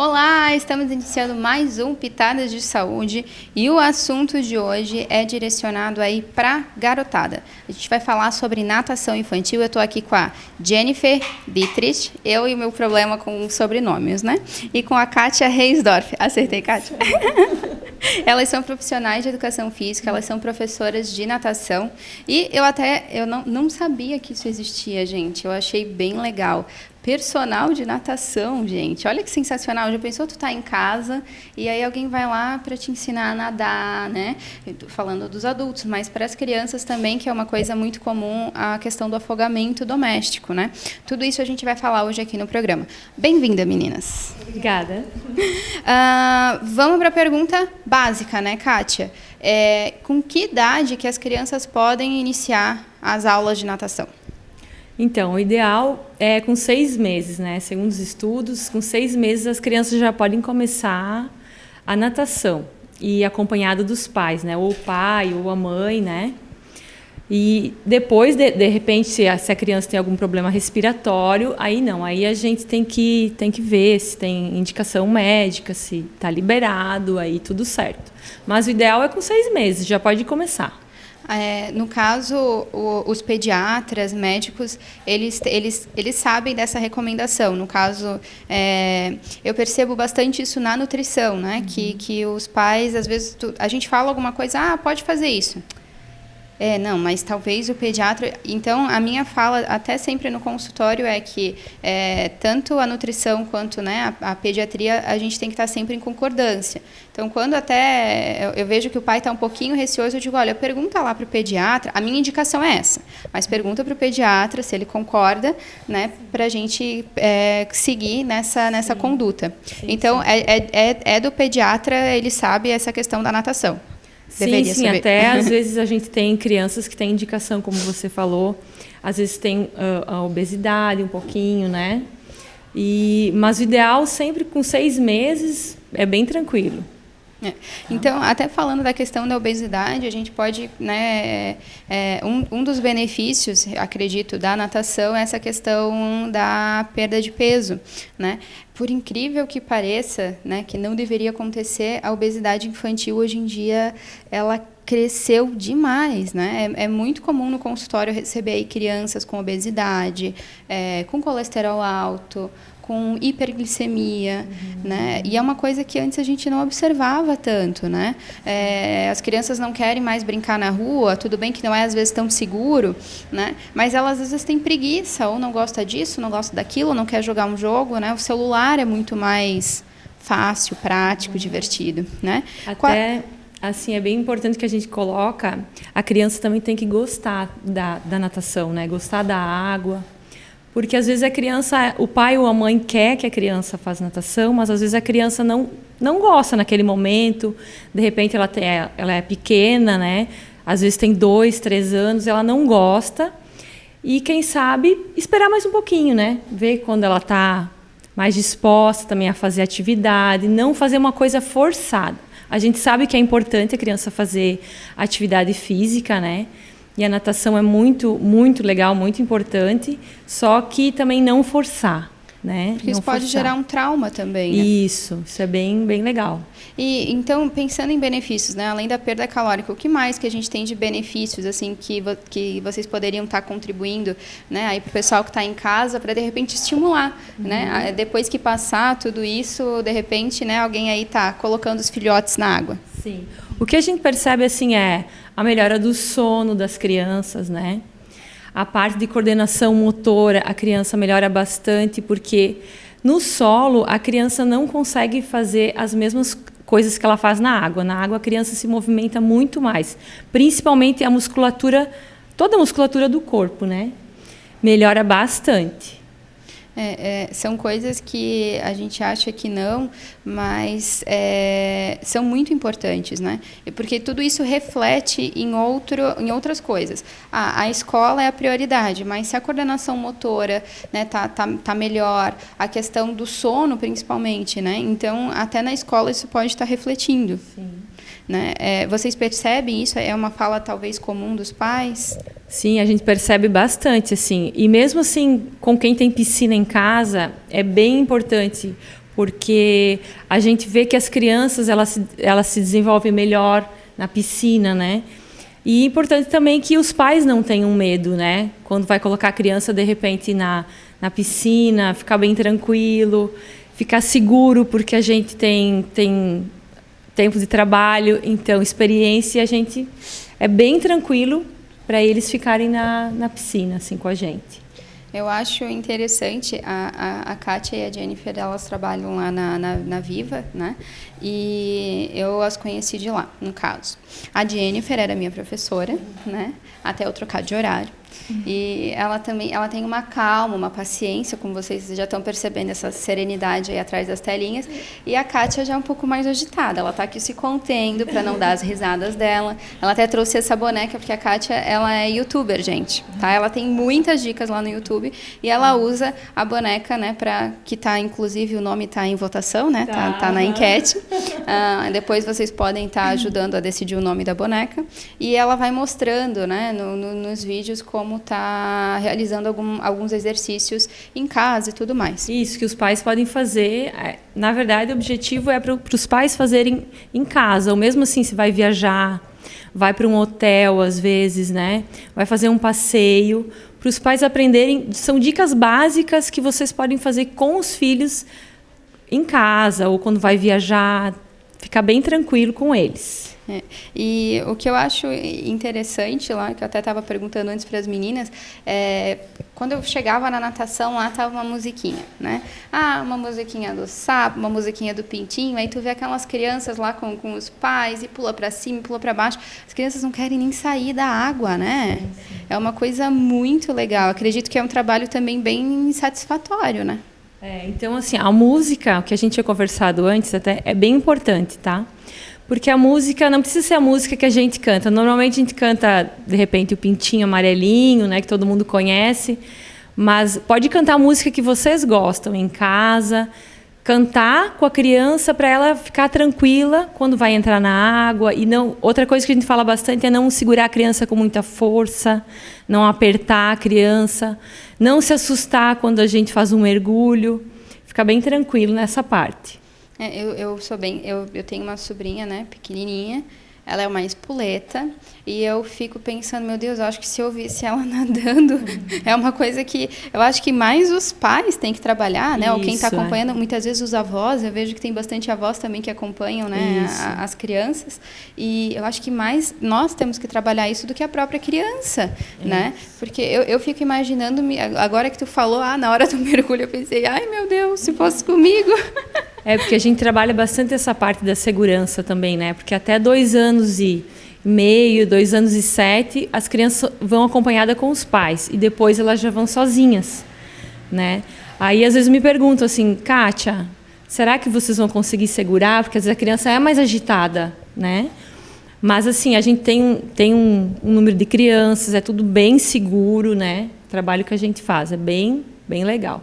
Olá, estamos iniciando mais um Pitadas de Saúde e o assunto de hoje é direcionado aí para garotada. A gente vai falar sobre natação infantil. Eu estou aqui com a Jennifer Dietrich, eu e o meu problema com sobrenomes, né? E com a Kátia Reisdorf. Acertei, Kátia? Elas são profissionais de educação física, elas são professoras de natação e eu não sabia que isso existia, gente. Eu achei bem legal. Personal de natação, gente. Olha que sensacional. Já pensou, tu tá em casa e aí alguém vai lá para te ensinar a nadar, né? Falando dos adultos, mas para as crianças também, que é uma coisa muito comum, a questão do afogamento doméstico, né? Tudo isso a gente vai falar hoje aqui no programa. Bem-vinda, meninas. Obrigada. Vamos para a pergunta básica, né, Kátia? Com que idade que as crianças podem iniciar as aulas de natação? Então, o ideal é com 6 meses, né? Segundo os estudos, com 6 meses as crianças já podem começar a natação. E acompanhado dos pais, né? Ou o pai, ou a mãe, né? E depois, de repente, se a criança tem algum problema respiratório, aí não. Aí a gente tem que ver se tem indicação médica, se está liberado, aí tudo certo. Mas o ideal é com 6 meses, já pode começar. No caso, os pediatras, médicos, eles sabem dessa recomendação. No caso, eu percebo bastante isso na nutrição, né? Que os pais, às vezes, a gente fala alguma coisa, pode fazer isso. Não, mas talvez o pediatra... Então, a minha fala, até sempre no consultório, é que tanto a nutrição quanto, né, a pediatria, a gente tem que estar sempre em concordância. Então, quando até eu vejo que o pai está um pouquinho receoso, eu digo, olha, pergunta lá para o pediatra, a minha indicação é essa, mas pergunta para o pediatra se ele concorda, né, para a gente seguir nessa conduta. Sim, então, sim. Do pediatra, ele sabe essa questão da natação. Sim, até às vezes a gente tem crianças que têm indicação, como você falou, às vezes tem a obesidade um pouquinho, né? Mas o ideal sempre com 6 meses é bem tranquilo. Então, até falando da questão da obesidade, a gente pode, né, um dos benefícios, acredito, da natação é essa questão da perda de peso, né? Por incrível que pareça, né, que não deveria acontecer, a obesidade infantil hoje em dia ela cresceu demais, né? É muito comum no consultório receber aí crianças com obesidade, com colesterol alto, com hiperglicemia, né? E é uma coisa que antes a gente não observava tanto, né? As crianças não querem mais brincar na rua, tudo bem que não é às vezes tão seguro, né? Mas elas às vezes têm preguiça, ou não gosta disso, não gosta daquilo, não quer jogar um jogo, né? O celular é muito mais fácil, prático, divertido, né? Até... Assim, é bem importante que a gente coloca, a criança também tem que gostar da natação, né? Gostar da água. Porque às vezes a criança, o pai ou a mãe quer que a criança faça natação, mas às vezes a criança não gosta naquele momento. De repente ela é pequena, né? Às vezes tem 2, 3 anos, ela não gosta. E quem sabe esperar mais um pouquinho, né? Ver quando ela está mais disposta também a fazer atividade, não fazer uma coisa forçada. A gente sabe que é importante a criança fazer atividade física, né? E a natação é muito, muito legal, muito importante, só que também não forçar, né? Porque isso pode gerar um trauma também, né? Isso é bem, bem legal. E então, pensando em benefícios, né? Além da perda calórica, o que mais que a gente tem de benefícios, assim, que vocês poderiam estar contribuindo, né? Aí para o pessoal que está em casa, para de repente estimular, né? Depois que passar tudo isso, de repente, né? Alguém aí está colocando os filhotes na água. Sim. O que a gente percebe, assim, é a melhora do sono das crianças, né? A parte de coordenação motora, a criança melhora bastante, porque no solo a criança não consegue fazer as mesmas coisas que ela faz na água. Na água a criança se movimenta muito mais, principalmente a musculatura, toda a musculatura do corpo, né? Melhora bastante. São coisas que a gente acha que não, mas são muito importantes, né? Porque tudo isso reflete em outras coisas. A escola é a prioridade, mas se a coordenação motora, né, tá melhor, a questão do sono principalmente, né? Então, até na escola isso pode estar refletindo. Sim. Né? Vocês percebem isso? É uma fala talvez comum dos pais? Sim, a gente percebe bastante, assim. E mesmo assim, com quem tem piscina em casa, é bem importante, porque a gente vê que as crianças elas se desenvolvem melhor na piscina, né? E é importante também que os pais não tenham medo, né? Quando vai colocar a criança, de repente, na piscina, ficar bem tranquilo, ficar seguro, porque a gente tem tempo de trabalho, então experiência, a gente é bem tranquilo para eles ficarem na piscina, assim, com a gente. Eu acho interessante, a Kátia e a Jennifer, elas trabalham lá na Viva, né? E eu as conheci de lá, no caso. A Jennifer era minha professora, né? Até eu trocar de horário. E ela tem uma calma, uma paciência, como vocês já estão percebendo, essa serenidade aí atrás das telinhas. E a Kátia já é um pouco mais agitada, ela está aqui se contendo para não dar as risadas dela. Ela até trouxe essa boneca, porque a Kátia, ela é youtuber, gente, tá? Ela tem muitas dicas lá no YouTube e ela usa a boneca, né, que tá, inclusive, o nome está em votação, né? Tá na enquete. Depois vocês podem estar ajudando a decidir o nome da boneca. E ela vai mostrando, né, nos vídeos como está realizando alguns exercícios em casa e tudo mais. Isso, que os pais podem fazer. Na verdade, o objetivo é para os pais fazerem em casa. Ou mesmo assim, se vai viajar, vai para um hotel, às vezes, né? Vai fazer um passeio. Para os pais aprenderem, são dicas básicas que vocês podem fazer com os filhos em casa ou quando vai viajar, ficar bem tranquilo com eles. E o que eu acho interessante lá, que eu até estava perguntando antes para as meninas, quando eu chegava na natação, lá estava uma musiquinha, né? Uma musiquinha do sapo, uma musiquinha do pintinho, aí tu vê aquelas crianças lá com os pais, e pula para cima, pula para baixo. As crianças não querem nem sair da água, né? É uma coisa muito legal. Acredito que é um trabalho também bem satisfatório, né? Então, assim, a música, o que a gente tinha conversado antes, até é bem importante, tá? Porque a música não precisa ser a música que a gente canta. Normalmente a gente canta, de repente, o Pintinho Amarelinho, né, que todo mundo conhece. Mas pode cantar a música que vocês gostam em casa. Cantar com a criança para ela ficar tranquila quando vai entrar na água. E não, outra coisa que a gente fala bastante é não segurar a criança com muita força, não apertar a criança, não se assustar quando a gente faz um mergulho. Ficar bem tranquilo nessa parte. Eu tenho uma sobrinha, né, pequenininha, ela é uma espoleta, e eu fico pensando, meu Deus, eu acho que se eu visse ela nadando, é uma coisa que eu acho que mais os pais têm que trabalhar, né, ou quem está acompanhando, muitas vezes os avós, eu vejo que tem bastante avós também que acompanham, né, as crianças, e eu acho que mais nós temos que trabalhar isso do que a própria criança, né, porque eu fico imaginando, agora que tu falou, na hora do mergulho, eu pensei, ai meu Deus, se fosse comigo... Porque a gente trabalha bastante essa parte da segurança também, né? Porque até 2 anos e meio, 2 anos e 7, as crianças vão acompanhadas com os pais e depois elas já vão sozinhas, né? Aí às vezes me perguntam assim, Kátia, será que vocês vão conseguir segurar? Porque às vezes a criança é mais agitada, né? Mas assim, a gente tem um número de crianças, é tudo bem seguro, né? O trabalho que a gente faz é bem legal.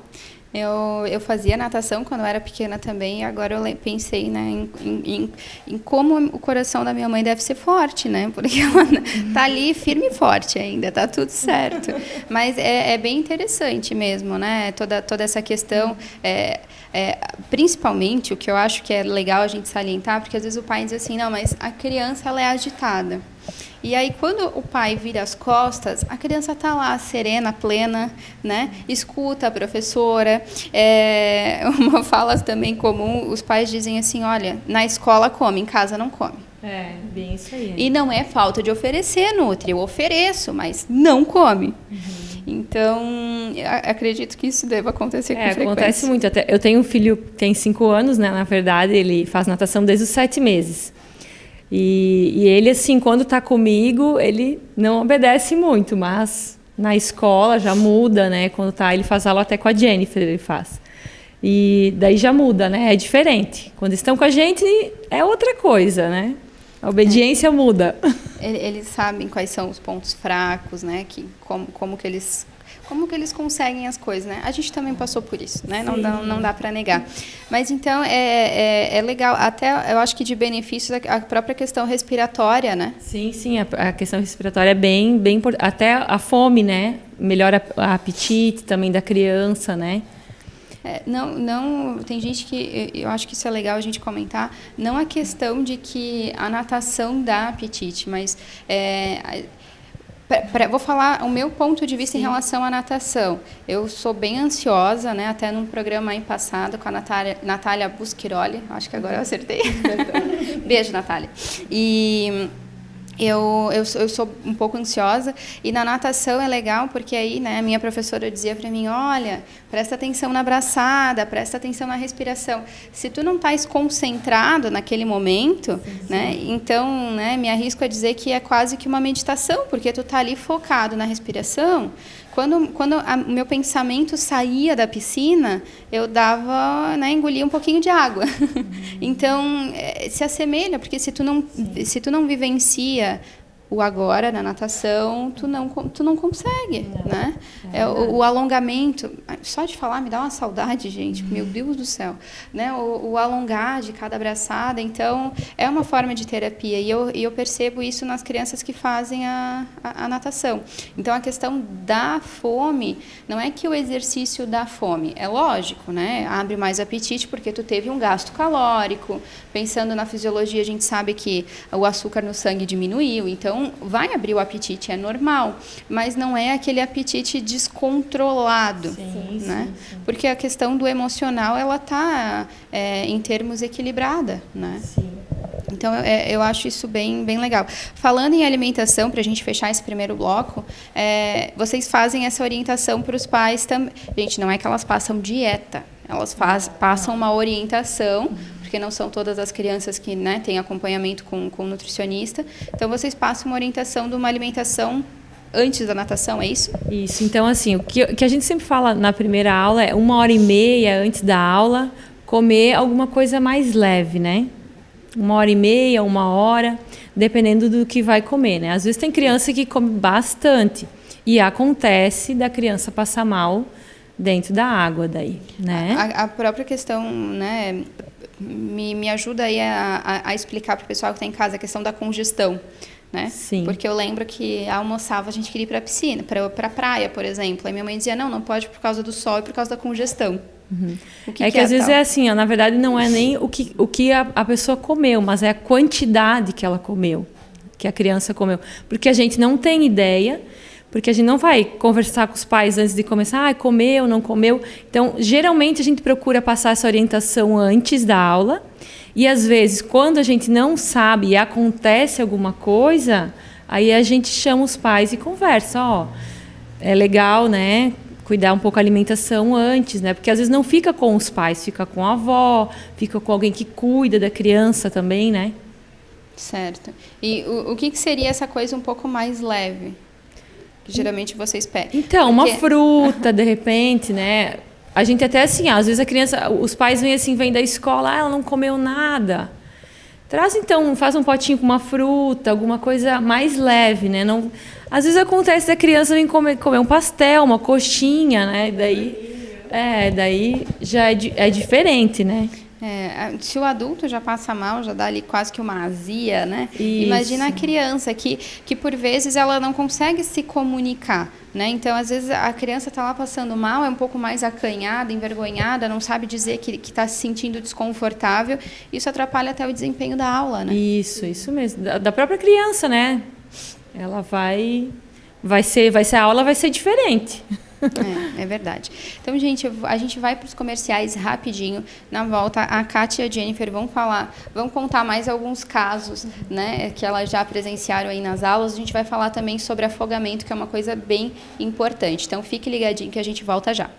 Eu fazia natação quando eu era pequena também, e agora eu pensei, né, em como o coração da minha mãe deve ser forte, né? Porque ela tá ali firme e forte ainda, tá tudo certo. Mas é bem interessante mesmo, né? Toda essa questão, principalmente o que eu acho que é legal a gente salientar, porque às vezes o pai diz assim, não, mas a criança ela é agitada. E aí, quando o pai vira as costas, a criança está lá, serena, plena, né? Escuta a professora. Uma fala também comum, os pais dizem assim, olha, na escola come, em casa não come. Bem isso aí. E não é falta de oferecer, Nutri, eu ofereço, mas não come. Então, acredito que isso deva acontecer com frequência. Acontece muito. Eu tenho um filho que tem 5 anos, né? Na verdade, ele faz natação desde os 7 meses. E ele, assim, quando está comigo, ele não obedece muito, mas na escola já muda, né? Quando tá, ele faz aula até com a Jennifer, ele faz. E daí já muda, né? É diferente. Quando estão com a gente, é outra coisa, né? A obediência muda. Eles sabem quais são os pontos fracos, né? Como que eles conseguem as coisas, né? A gente também passou por isso, né? Não dá para negar. Mas então é legal, até eu acho que de benefícios a própria questão respiratória, né? Sim, a questão respiratória é bem importante. Até a fome, né? Melhora o apetite também da criança, né? Não, tem gente que, eu acho que isso é legal a gente comentar, não a questão de que a natação dá apetite, mas vou falar o meu ponto de vista em relação à natação. Eu sou bem ansiosa, né? Até num programa aí passado com a Natália Buschiroli, acho que agora eu acertei. Beijo, Natália. E eu sou um pouco ansiosa, e na natação é legal porque aí, né, a minha professora dizia para mim, olha, presta atenção na braçada, presta atenção na respiração. Se tu não estás concentrado naquele momento, né, então, né, me arrisco a dizer que é quase que uma meditação, porque tu tá ali focado na respiração. Quando o meu pensamento saía da piscina, eu engolia um pouquinho de água. Então, se assemelha, porque se tu não vivencia o agora na natação, tu não consegue, né? O alongamento, só de falar me dá uma saudade, gente, meu Deus do céu, né? O alongar de cada abraçada, então é uma forma de terapia, e eu percebo isso nas crianças que fazem a natação. Então a questão da fome, não é que o exercício dá fome, é lógico, né? Abre mais apetite porque tu teve um gasto calórico, pensando na fisiologia, a gente sabe que o açúcar no sangue diminuiu, então vai abrir o apetite, é normal, mas não é aquele apetite descontrolado, né? Sim. Porque a questão do emocional, ela está em termos equilibrada, né? Sim. Então, eu acho isso bem legal. Falando em alimentação, para a gente fechar esse primeiro bloco, vocês fazem essa orientação para os pais também. Gente, não é que elas passam dieta, elas passam uma orientação, porque não são todas as crianças que, né, têm acompanhamento com nutricionista. Então, vocês passam uma orientação de uma alimentação antes da natação, é isso? Isso. Então, assim, o que a gente sempre fala na primeira aula é 1h30 antes da aula, comer alguma coisa mais leve, né? 1h30, 1 hora, dependendo do que vai comer, né? Às vezes tem criança que come bastante e acontece da criança passar mal dentro da água daí, né? A própria questão, né, me ajuda aí a explicar para o pessoal que está em casa a questão da congestão, né? Sim. Porque eu lembro que almoçava, a gente queria ir para a piscina, para a praia, por exemplo. Aí minha mãe dizia, não pode por causa do sol e por causa da congestão. Uhum. Que às vezes é assim, ó, na verdade não é nem o que a pessoa comeu, mas é a quantidade que ela comeu, que a criança comeu. Porque a gente não tem ideia, porque a gente não vai conversar com os pais antes de começar, comeu, não comeu. Então, geralmente a gente procura passar essa orientação antes da aula, e às vezes, quando a gente não sabe e acontece alguma coisa, aí a gente chama os pais e conversa, ó, é legal, né, cuidar um pouco da alimentação antes, né, porque às vezes não fica com os pais, fica com a avó, fica com alguém que cuida da criança também, né. Certo. E o que seria essa coisa um pouco mais leve? Que geralmente vocês pedem. Então, uma fruta, de repente, né? A gente até assim, às vezes a criança, os pais vêm da escola, ela não comeu nada. Traz então, faz um potinho com uma fruta, alguma coisa mais leve, né? Não, às vezes acontece da criança vir comer um pastel, uma coxinha, né? Daí já é diferente, né? Se o adulto já passa mal, já dá ali quase que uma azia, né? Isso. Imagina a criança que por vezes ela não consegue se comunicar, né? Então, às vezes a criança está lá passando mal, é um pouco mais acanhada, envergonhada, não sabe dizer que está se sentindo desconfortável. Isso atrapalha até o desempenho da aula, né? Isso mesmo. Da própria criança, né? Ela a aula vai ser diferente. É verdade. Então, gente, a gente vai para os comerciais rapidinho. Na volta, a Kátia e a Jennifer vão contar mais alguns casos, né, que elas já presenciaram aí nas aulas. A gente vai falar também sobre afogamento, que é uma coisa bem importante. Então, fique ligadinho que a gente volta já.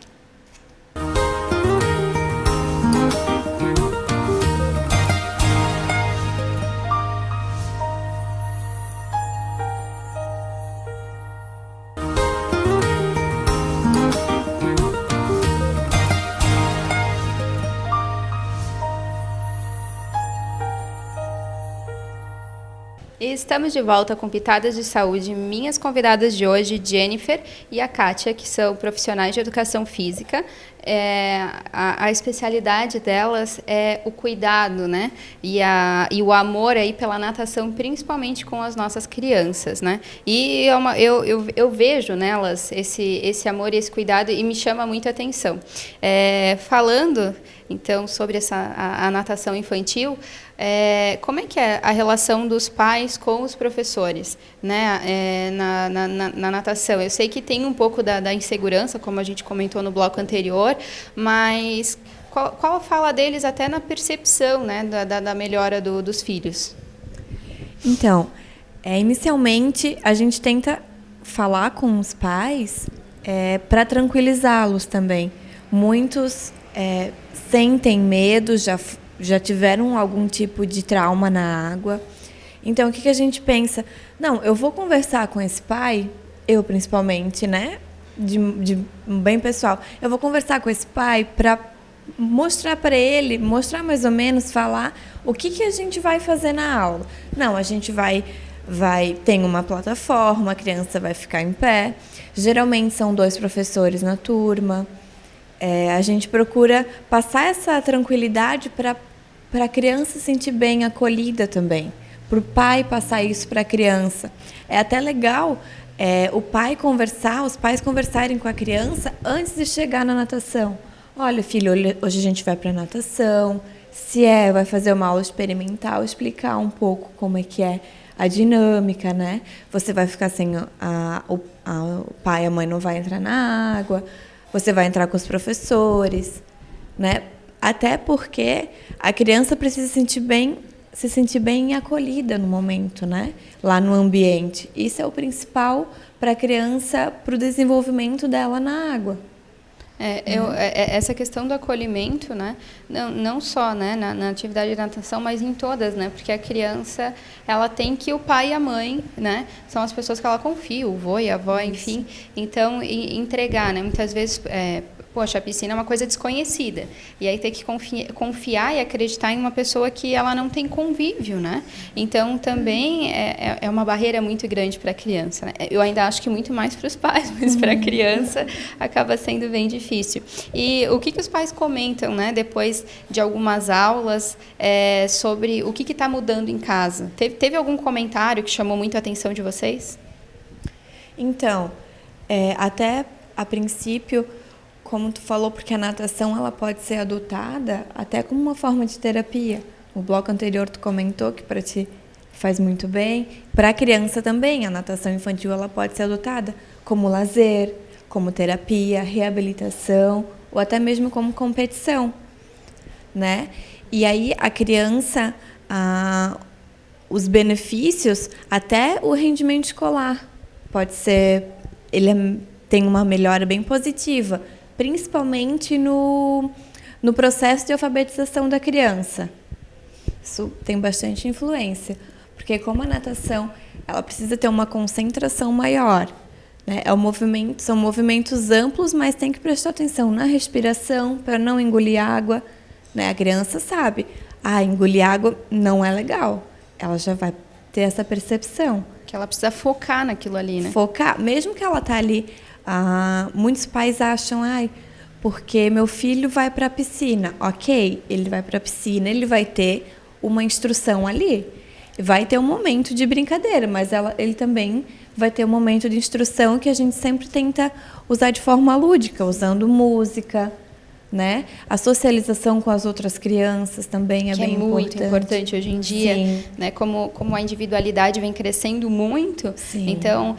E estamos de volta com Pitadas de Saúde. Minhas convidadas de hoje, Jennifer e a Kátia, que são profissionais de educação física. a especialidade delas é o cuidado, né? E o amor aí pela natação, principalmente com as nossas crianças, né? E eu vejo nelas esse amor e esse cuidado e me chama muito a atenção. Falando, então, sobre a natação infantil, como é que é a relação dos pais com os professores, né, na natação? Eu sei que tem um pouco da insegurança, como a gente comentou no bloco anterior, mas qual a fala deles até na percepção, né, da melhora dos filhos? Então, inicialmente, a gente tenta falar com os pais para tranquilizá-los também. Muitos sentem medo, já tiveram algum tipo de trauma na água. Então, o que a gente pensa? Não, eu vou conversar com esse pai, eu principalmente, né? De bem pessoal. Eu vou conversar com esse pai para mostrar para ele, mostrar mais ou menos, falar o que a gente vai fazer na aula. Não, a gente tem uma plataforma, a criança vai ficar em pé. Geralmente são 2 professores na turma. A gente procura passar essa tranquilidade para a criança se sentir bem acolhida também, para o pai passar isso para a criança. É até legal os pais conversarem com a criança antes de chegar na natação. Olha, filho, hoje a gente vai para a natação, vai fazer uma aula experimental, explicar um pouco como é que é a dinâmica, né? Você vai ficar sem o pai e a mãe não vai entrar na água, você vai entrar com os professores, né? Até porque a criança precisa se sentir bem acolhida no momento, né? Lá no ambiente. Isso é o principal para a criança, para o desenvolvimento dela na água. Essa questão do acolhimento, né? Não só, né, na atividade de natação, mas em todas, né? Porque a criança, ela tem que o pai e a mãe, né? São as pessoas que ela confia, o vô e a avó, enfim. Então, entregar, né? Muitas vezes, poxa, a piscina é uma coisa desconhecida. E aí tem que confiar e acreditar em uma pessoa que ela não tem convívio, né? Então, também é uma barreira muito grande para a criança, né? Eu ainda acho que muito mais para os pais, mas para a criança acaba sendo bem difícil. E o que os pais comentam, né, depois de algumas aulas, sobre o que está mudando em casa? Teve algum comentário que chamou muito a atenção de vocês? Então, até a princípio, como tu falou, porque a natação ela pode ser adotada até como uma forma de terapia. No bloco anterior tu comentou que para ti faz muito bem. Para a criança também, a natação infantil ela pode ser adotada como lazer, como terapia, reabilitação ou até mesmo como competição, né? E aí a criança, os benefícios, até o rendimento escolar pode ser, tem uma melhora bem positiva, principalmente no processo de alfabetização da criança. Isso tem bastante influência, porque como a natação, ela precisa ter uma concentração maior, né? São movimentos amplos, mas tem que prestar atenção na respiração para não engolir água, né? A criança sabe, engolir água não é legal. Ela já vai ter essa percepção. Que ela precisa focar naquilo ali, né? Focar, mesmo que ela está ali. Muitos pais acham, porque meu filho vai para a piscina. Ok, ele vai para a piscina, ele vai ter uma instrução ali. Vai ter um momento de brincadeira, mas ele também vai ter um momento de instrução que a gente sempre tenta usar de forma lúdica, usando música, né? A socialização com as outras crianças também é bem importante. Muito importante hoje em dia, Sim. né? Como a individualidade vem crescendo muito, Sim. Então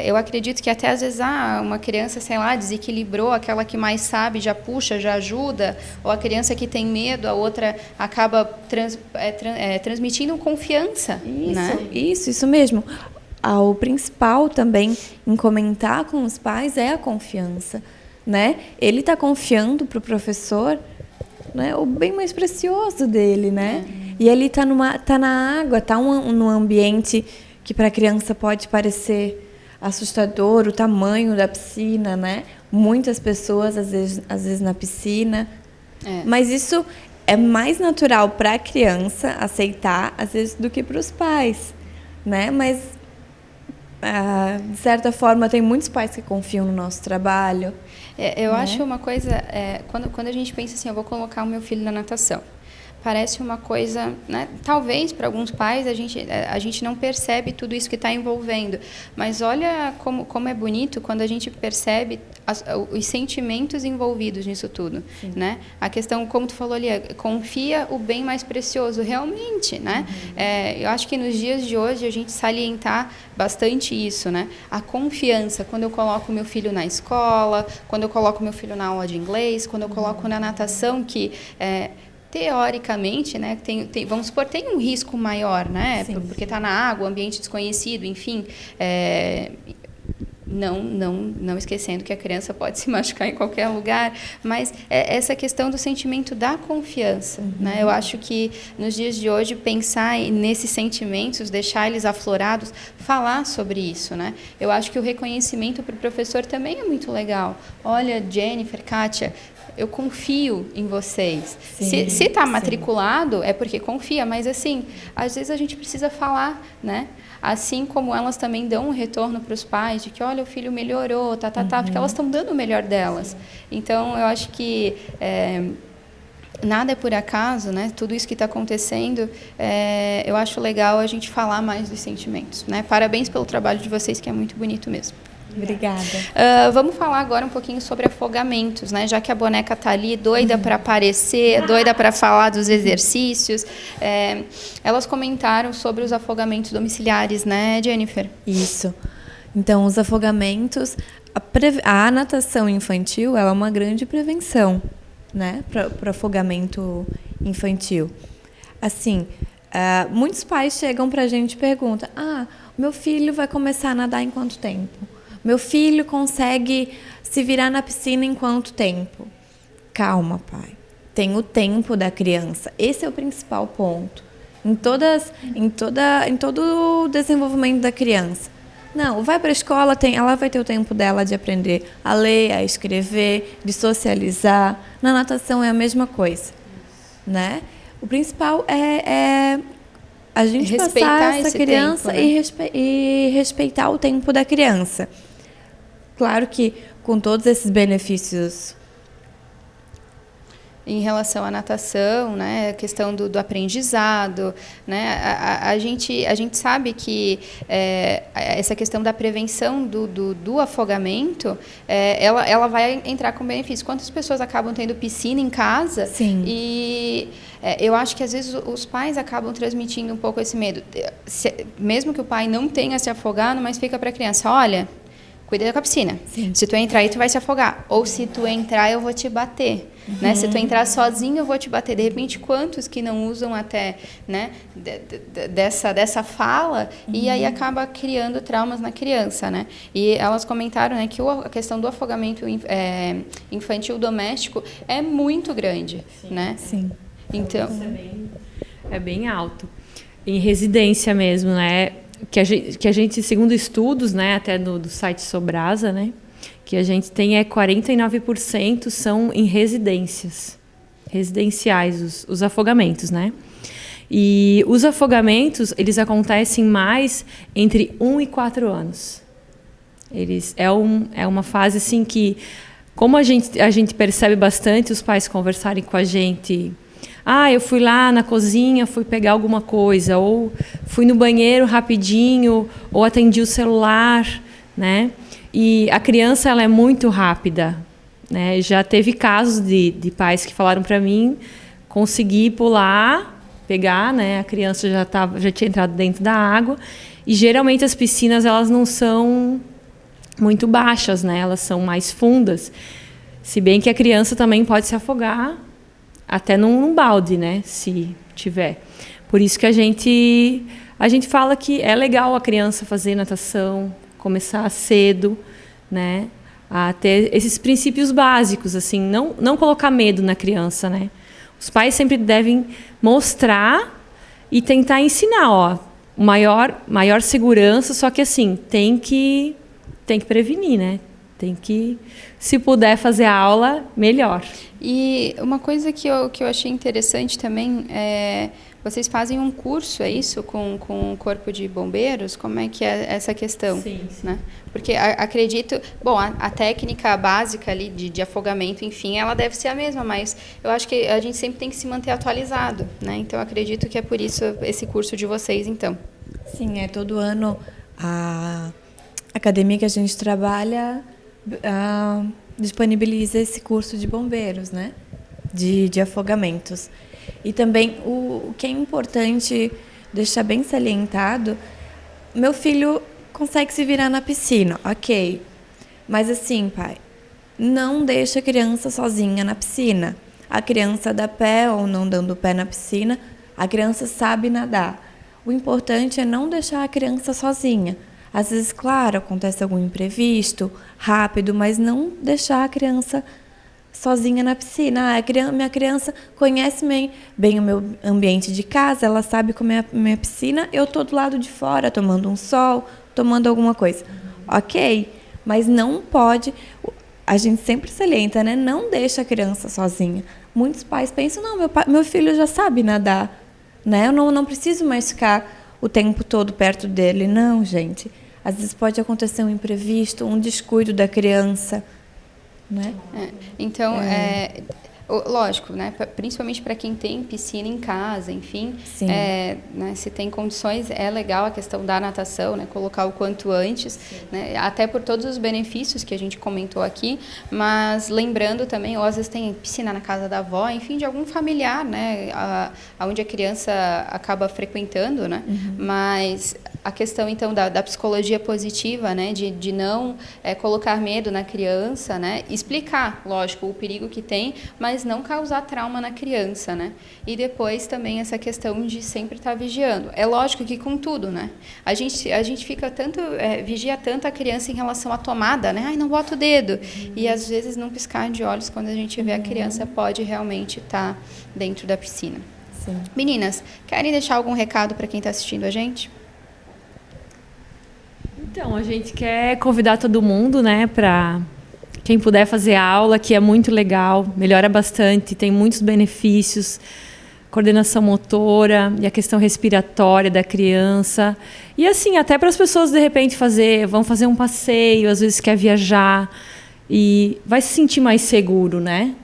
eu acredito que até às vezes uma criança, sei lá, desequilibrou, aquela que mais sabe já puxa, já ajuda, ou a criança que tem medo, a outra acaba transmitindo confiança, né? Isso mesmo. O principal também em comentar com os pais é a confiança, né? Ele está confiando para o professor, né, o bem mais precioso dele, né? E ele está na água, está num ambiente que para a criança pode parecer assustador, o tamanho da piscina, né? Muitas pessoas às vezes na piscina, mas isso é mais natural para a criança aceitar às vezes do que para os pais, né? Mas de certa forma, tem muitos pais que confiam no nosso trabalho. Eu acho uma coisa, quando a gente pensa assim, eu vou colocar o meu filho na natação, parece uma coisa, né? Talvez para alguns pais a gente não percebe tudo isso que está envolvendo, mas olha como é bonito quando a gente percebe os sentimentos envolvidos nisso tudo, né? A questão, como tu falou ali, confia o bem mais precioso, realmente, né? Eu acho que nos dias de hoje a gente salientar bastante isso, né? A confiança, quando eu coloco meu filho na escola, quando eu coloco meu filho na aula de inglês, quando eu coloco na natação, que teoricamente, né, vamos supor, tem um risco maior, né, porque está na água, ambiente desconhecido, enfim, não esquecendo que a criança pode se machucar em qualquer lugar, mas essa questão do sentimento da confiança, né, eu acho que nos dias de hoje pensar nesses sentimentos, deixar eles aflorados, falar sobre isso, né, eu acho que o reconhecimento para o professor também é muito legal. Olha, Jennifer, Kátia, eu confio em vocês. Se está matriculado, é porque confia, mas assim, às vezes a gente precisa falar, né? Assim como elas também dão um retorno para os pais, de que, olha, o filho melhorou, porque elas estão dando o melhor delas. Então, eu acho que nada é por acaso, né? Tudo isso que está acontecendo, eu acho legal a gente falar mais dos sentimentos, né? Parabéns pelo trabalho de vocês, que é muito bonito mesmo. Obrigada. Vamos falar agora um pouquinho sobre afogamentos, né? Já que a boneca está ali, doida para aparecer, doida para falar dos exercícios. Elas comentaram sobre os afogamentos domiciliares, né, Jennifer? Isso. Então, os afogamentos, a natação infantil ela é uma grande prevenção, né, para afogamento infantil. Assim, muitos pais chegam para a gente e perguntam: meu filho vai começar a nadar em quanto tempo? Meu filho consegue se virar na piscina em quanto tempo? Calma, pai. Tem o tempo da criança. Esse é o principal ponto. Em todo o desenvolvimento da criança. Não, vai para a escola, ela vai ter o tempo dela de aprender a ler, a escrever, de socializar. Na natação é a mesma coisa, né? O principal é a gente passar essa criança tempo, né? e respeitar o tempo da criança. Claro que com todos esses benefícios em relação à natação, né, a questão do aprendizado, né, a gente sabe que essa questão da prevenção do afogamento, ela vai entrar com benefício. Quantas pessoas acabam tendo piscina em casa? Sim. E eu acho que às vezes os pais acabam transmitindo um pouco esse medo, mesmo que o pai não tenha se afogado, mas fica para a criança: olha, cuida da piscina. Sim. Se tu entrar aí, tu vai se afogar. Ou se tu entrar, eu vou te bater. Né? Se tu entrar sozinho, eu vou te bater. De repente, quantos que não usam até, né, dessa fala, e aí acaba criando traumas na criança, né? E elas comentaram, né, que a questão do afogamento infantil doméstico é muito grande. Sim. Né? Sim. Então, é bem alto. Em residência mesmo, né? Que a gente, segundo estudos, né, até do site Sobrasa, né, que a gente tem 49% são em residenciais, os afogamentos, né? E os afogamentos, eles acontecem mais entre 1 e 4 anos. É uma fase assim que, como a gente percebe bastante os pais conversarem com a gente: eu fui lá na cozinha, fui pegar alguma coisa, ou fui no banheiro rapidinho, ou atendi o celular, né? E a criança, ela é muito rápida, né? Já teve casos de pais que falaram para mim: consegui pular, pegar, né? A criança já tinha entrado dentro da água. E geralmente as piscinas, elas não são muito baixas, né? Elas são mais fundas. Se bem que a criança também pode se afogar até num balde, né, se tiver. Por isso que a gente fala que é legal a criança fazer natação, começar cedo, né, a ter esses princípios básicos, assim, não colocar medo na criança, né. Os pais sempre devem mostrar e tentar ensinar, maior segurança, só que assim, tem que prevenir, né. Tem que, se puder fazer a aula, melhor. E uma coisa que eu achei interessante também é... Vocês fazem um curso, é isso? Com o Corpo de Bombeiros? Como é que é essa questão? Sim. Né? Porque acredito... Bom, a técnica básica ali de afogamento, enfim, ela deve ser a mesma, mas eu acho que a gente sempre tem que se manter atualizado, né? Então, acredito que é por isso esse curso de vocês, então. Sim, todo ano a academia que a gente trabalha disponibiliza esse curso de bombeiros, né? De afogamentos. E também o que é importante deixar bem salientado, meu filho consegue se virar na piscina, ok. Mas assim, pai, não deixa a criança sozinha na piscina. A criança dá pé ou não dando pé na piscina, a criança sabe nadar. O importante é não deixar a criança sozinha. Às vezes, claro, acontece algum imprevisto, rápido, mas não deixar a criança sozinha na piscina. Minha criança conhece bem o meu ambiente de casa, ela sabe como é a minha piscina, eu estou do lado de fora, tomando um sol, tomando alguma coisa. Ok, mas não pode... A gente sempre salienta, né? Não deixa a criança sozinha. Muitos pais pensam, não, meu filho já sabe nadar, né? Eu não preciso mais ficar o tempo todo perto dele. Não, gente. Às vezes pode acontecer um imprevisto, um descuido da criança, né? Então, lógico, né? Principalmente para quem tem piscina em casa, enfim, né? Se tem condições, é legal a questão da natação, né? Colocar o quanto antes, né? Até por todos os benefícios que a gente comentou aqui, mas lembrando também, ou às vezes tem piscina na casa da avó, enfim, de algum familiar, né? Onde a criança acaba frequentando, né? Mas a questão, então, da psicologia positiva, né? De não colocar medo na criança, né? Explicar, lógico, o perigo que tem, mas não causar trauma na criança, né? E depois também essa questão de sempre estar vigiando. É lógico que com tudo, né? A gente fica tanto, vigia tanto a criança em relação à tomada, né? Ai, não bota o dedo. E às vezes num piscar de olhos, quando a gente vê a criança, pode realmente estar dentro da piscina. Sim. Meninas, querem deixar algum recado para quem está assistindo a gente? Então, a gente quer convidar todo mundo, né, para quem puder fazer a aula, que é muito legal, melhora bastante, tem muitos benefícios, coordenação motora e a questão respiratória da criança. E assim, até para as pessoas de repente vão fazer um passeio, às vezes quer viajar e vai se sentir mais seguro, né?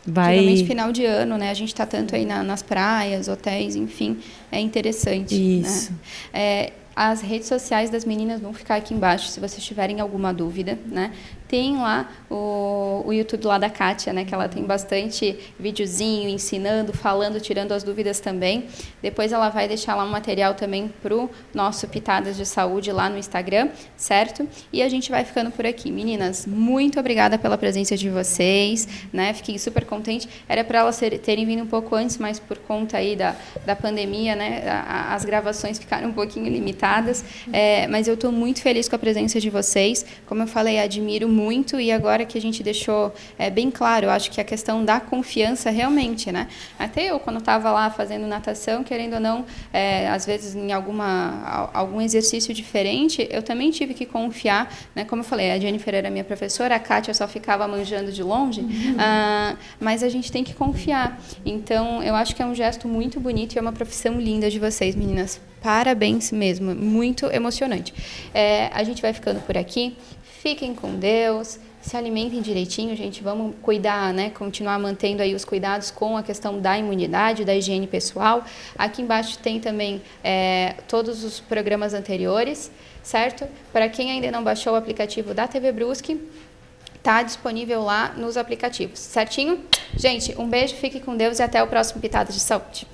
Geralmente final de ano, né? A gente está tanto aí nas praias, hotéis, enfim, é interessante. Isso. Né? As redes sociais das meninas vão ficar aqui embaixo, se vocês tiverem alguma dúvida, né? Tem lá o YouTube lá da Kátia, né? Que ela tem bastante videozinho, ensinando, falando, tirando as dúvidas também. Depois ela vai deixar lá um material também pro nosso Pitadas de Saúde lá no Instagram, certo? E a gente vai ficando por aqui. Meninas, muito obrigada pela presença de vocês, né? Fiquei super contente. Era para elas terem vindo um pouco antes, mas por conta aí da pandemia, né? As gravações ficaram um pouquinho limitadas. Mas eu estou muito feliz com a presença de vocês. Como eu falei, admiro muito, e agora que a gente deixou bem claro, eu acho que a questão da confiança realmente, né? Até eu, quando estava lá fazendo natação, querendo ou não, às vezes em algum exercício diferente, eu também tive que confiar, né? Como eu falei, a Jennifer era minha professora, a Kátia só ficava manjando de longe, mas a gente tem que confiar. Então, eu acho que é um gesto muito bonito e é uma profissão linda de vocês, meninas. Parabéns mesmo, muito emocionante. A gente vai ficando por aqui. Fiquem com Deus, se alimentem direitinho, gente. Vamos cuidar, né? Continuar mantendo aí os cuidados com a questão da imunidade, da higiene pessoal. Aqui embaixo tem também todos os programas anteriores, certo? Para quem ainda não baixou o aplicativo da TV Brusque, tá disponível lá nos aplicativos, certinho? Gente, um beijo, fique com Deus e até o próximo Pitada de Saúde.